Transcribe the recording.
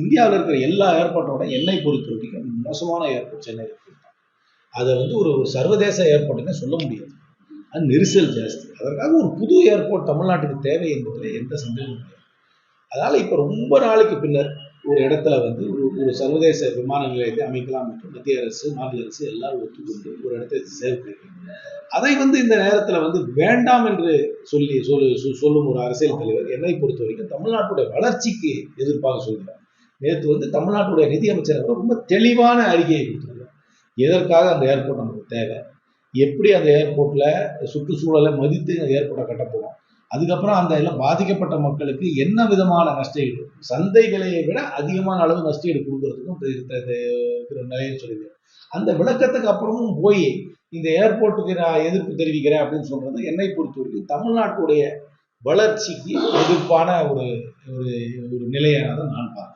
இந்தியாவில் இருக்கிற எல்லா ஏர்போர்ட்டோட என்னை பொறுத்த வரைக்கும் மோசமான ஏர்போர்ட் சென்னை ஏர்போர்ட் தான். அதை வந்து ஒரு சர்வதேச ஏர்போர்ட்டுன்னு சொல்ல முடியாது. அது நெரிசல் ஜாஸ்தி. அதற்காக ஒரு புது ஏர்போர்ட் தமிழ்நாட்டுக்கு தேவை என்பதில் எந்த சந்தேகமும் கிடையாது. அதனால இப்ப ரொம்ப நாளைக்கு பின்னர் ஒரு இடத்துல வந்து ஒரு சர்வதேச விமான நிலையத்தை அமைக்கலாம் என்று மத்திய அரசு, மாநில அரசு எல்லாரும் ஒத்துக்கொண்டு ஒரு இடத்தை சேர்க்கிறாங்க. அதை வந்து இந்த நேரத்துல வந்து வேண்டாம் என்று சொல்லும் ஒரு அரசியல் தலைவர் என்னை பொறுத்த வரைக்கும் தமிழ்நாட்டுடைய வளர்ச்சிக்கு எதிர்ப்பாக சொல்கிறார். நேற்று வந்து தமிழ்நாட்டுடைய நிதியமைச்சர் ரொம்ப தெளிவான அறிக்கையை கொடுத்திருக்கிறார். எதற்காக அந்த ஏர்போர்ட் நமக்கு தேவை, எப்படி அந்த ஏர்போர்ட்ல சுற்றுச்சூழலை மதித்து அந்த ஏர்போர்ட்டை கட்டப்போறோம், அதுக்கப்புறம் அந்த எல்லாம் பாதிக்கப்பட்ட மக்களுக்கு என்ன விதமான நஷ்டஈடு, சந்தைகளை விட அதிகமான அளவு நஷ்டஈடு கொடுக்கறதுக்கும் நிலையை சொல்லியிருக்காரு. அந்த விளக்கத்துக்கு அப்புறமும் போய் இந்த ஏர்போர்ட்டுக்கு நான் எதிர்ப்பு தெரிவிக்கிறேன் அப்படின்னு சொல்றது என்னை பொறுத்த வரைக்கும் தமிழ்நாட்டுடைய வளர்ச்சிக்கு எதிர்ப்பான ஒரு நிலையானதை நான் பார்க்கிறேன்.